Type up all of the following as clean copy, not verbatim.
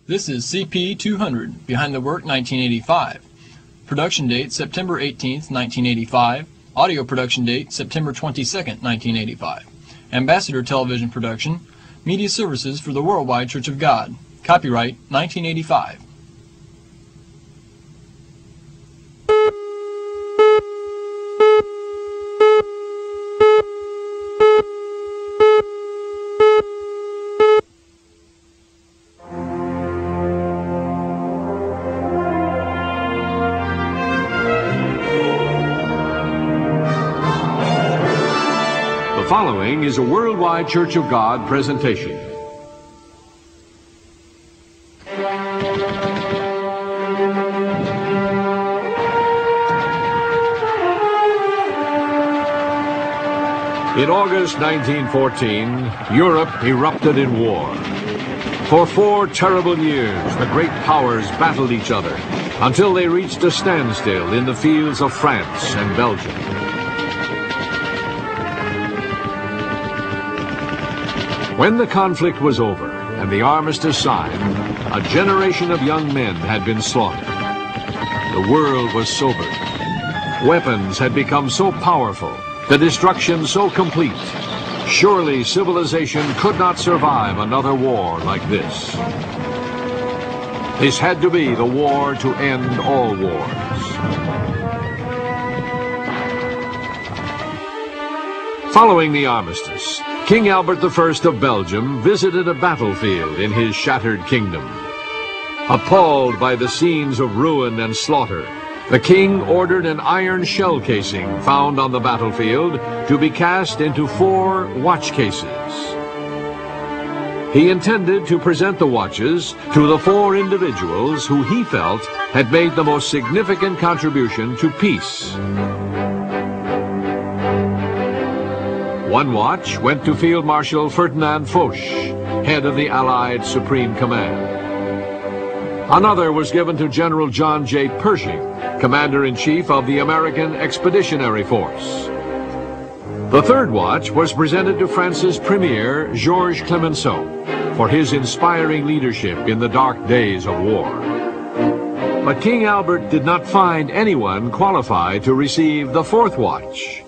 This is CP200, Behind the Work 1985. Production date September 18, 1985. Audio production date September 22, 1985. Ambassador Television Production, Media Services for the Worldwide Church of God. Copyright 1985. The following is a Worldwide Church of God presentation. In August 1914, Europe erupted in war. For 4 terrible years, the great powers battled each other until they reached a standstill in the fields of France and Belgium. When the conflict was over and the armistice signed, a generation of young men had been slaughtered. The world was sobered. Weapons had become so powerful, the destruction so complete. Surely civilization could not survive another war like this. This had to be the war to end all wars. Following the armistice, King Albert I of Belgium visited a battlefield in his shattered kingdom. Appalled by the scenes of ruin and slaughter, the king ordered an iron shell casing found on the battlefield to be cast into 4 watch cases. He intended to present the watches to the 4 individuals who he felt had made the most significant contribution to peace. One watch went to Field Marshal Ferdinand Foch, head of the Allied Supreme Command. Another was given to General John J. Pershing, Commander-in-Chief of the American Expeditionary Force. The 3rd watch was presented to France's Premier, Georges Clemenceau, for his inspiring leadership in the dark days of war. But King Albert did not find anyone qualified to receive the 4th watch.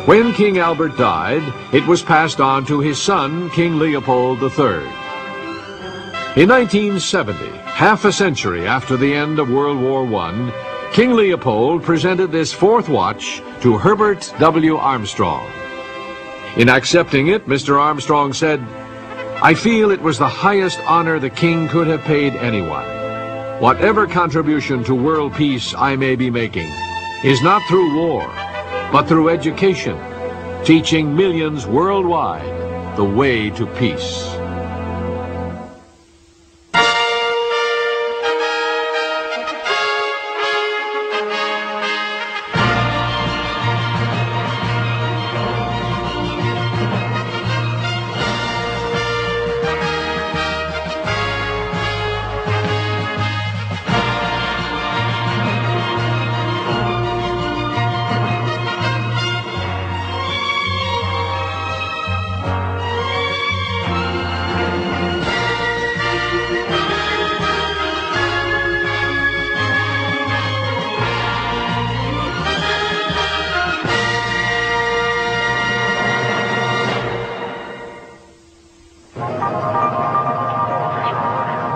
When King Albert died, it was passed on to his son, King Leopold III. In 1970, half a century after the end of World War I, King Leopold presented this 4th watch to Herbert W. Armstrong. In accepting it, Mr. Armstrong said, "I feel it was the highest honor the king could have paid anyone. Whatever contribution to world peace I may be making is not through war, but through education, teaching millions worldwide the way to peace."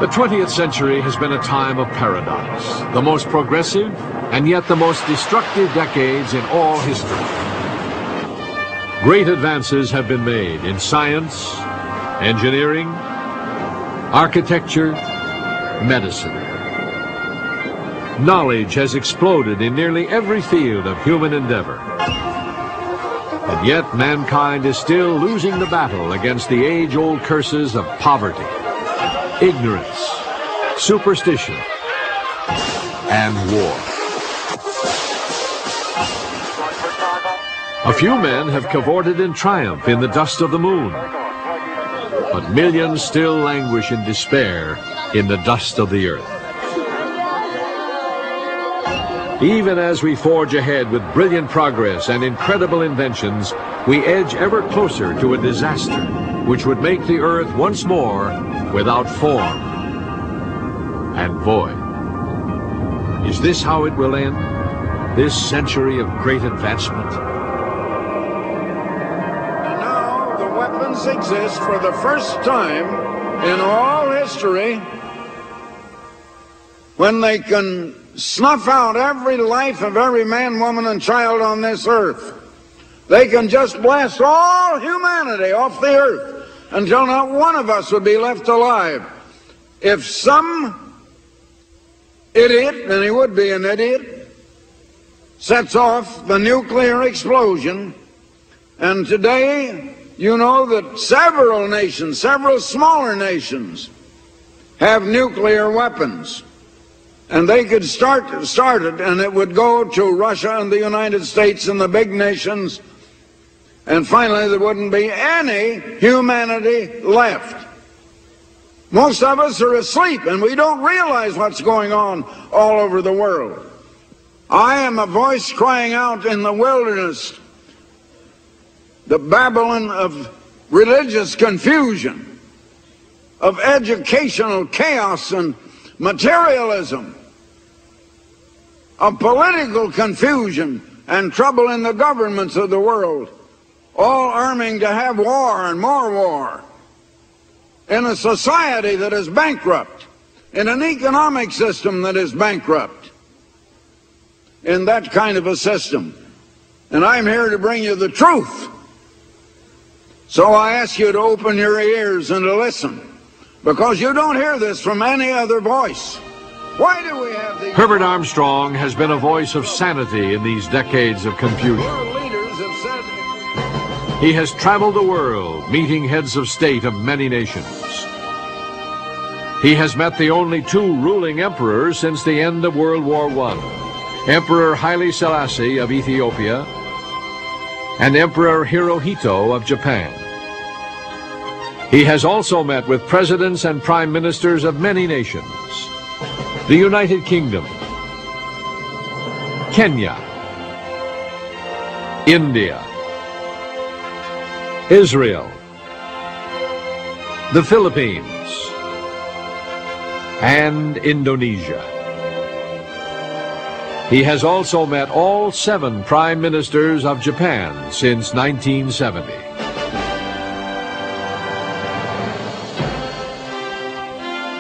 The 20th century has been a time of paradox, the most progressive and yet the most destructive decades in all history. Great advances have been made in science, engineering, architecture, medicine. Knowledge has exploded in nearly every field of human endeavor. And yet mankind is still losing the battle against the age-old curses of poverty, ignorance, superstition, and war. A few men have cavorted in triumph in the dust of the moon, but millions still languish in despair in the dust of the earth. Even as we forge ahead with brilliant progress and incredible inventions, we edge ever closer to a disaster which would make the earth once more without form, and void. Is this how it will end? This century of great advancement? And now the weapons exist for the first time in all history when they can snuff out every life of every man, woman, and child on this earth. They can just blast all humanity off the earth until not one of us would be left alive. If some idiot, and he would be an idiot, sets off the nuclear explosion, and today you know that several nations, several smaller nations, have nuclear weapons. And they could start it, and it would go to Russia and the United States and the big nations, and finally there wouldn't be any humanity left. Most of us are asleep, and we don't realize what's going on all over the world. I am a voice crying out in the wilderness, the Babylon of religious confusion, of educational chaos and materialism, of political confusion and trouble in the governments of the world, all arming to have war and more war, in a society that is bankrupt, in an economic system that is bankrupt, in that kind of a system. And I'm here to bring you the truth. So I ask you to open your ears and to listen, because you don't hear this from any other voice. Why do we have these... Herbert Armstrong has been a voice of sanity in these decades of confusion. World leaders have said... He has traveled the world, meeting heads of state of many nations. He has met the only two ruling emperors since the end of World War I, Emperor Haile Selassie of Ethiopia and Emperor Hirohito of Japan. He has also met with presidents and prime ministers of many nations: the United Kingdom, Kenya, India, Israel, the Philippines, and Indonesia. He has also met all 7 prime ministers of Japan since 1970.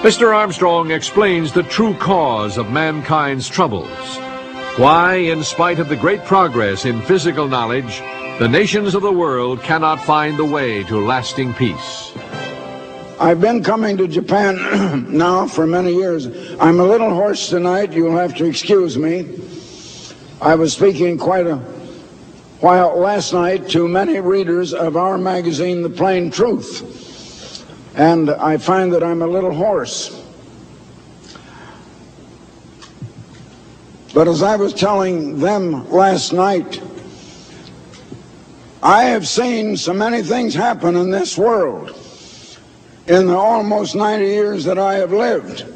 Mr. Armstrong explains the true cause of mankind's troubles. Why, in spite of the great progress in physical knowledge, the nations of the world cannot find the way to lasting peace. I've been coming to Japan now for many years. I'm a little hoarse tonight. You'll have to excuse me. I was speaking quite a while last night to many readers of our magazine, The Plain Truth, and I find that I'm a little hoarse. But as I was telling them last night, I have seen so many things happen in this world in the almost 90 years that I have lived.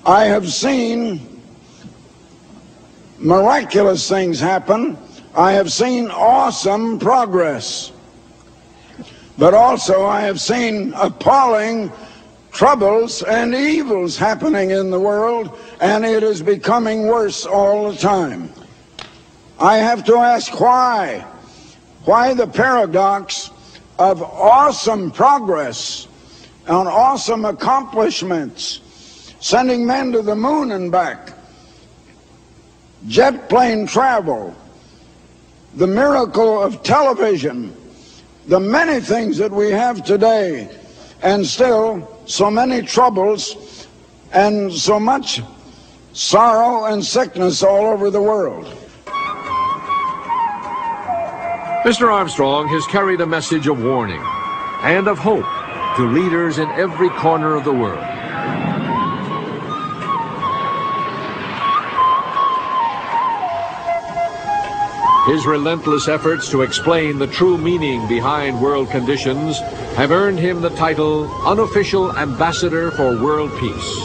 I have seen miraculous things happen. I have seen awesome progress. But also I have seen appalling troubles and evils happening in the world, and it is becoming worse all the time. I have to ask why? Why the paradox of awesome progress and awesome accomplishments, sending men to the moon and back, jet plane travel, the miracle of television, the many things that we have today, and still so many troubles and so much sorrow and sickness all over the world. Mr. Armstrong has carried a message of warning and of hope to leaders in every corner of the world. His relentless efforts to explain the true meaning behind world conditions have earned him the title Unofficial Ambassador for World Peace.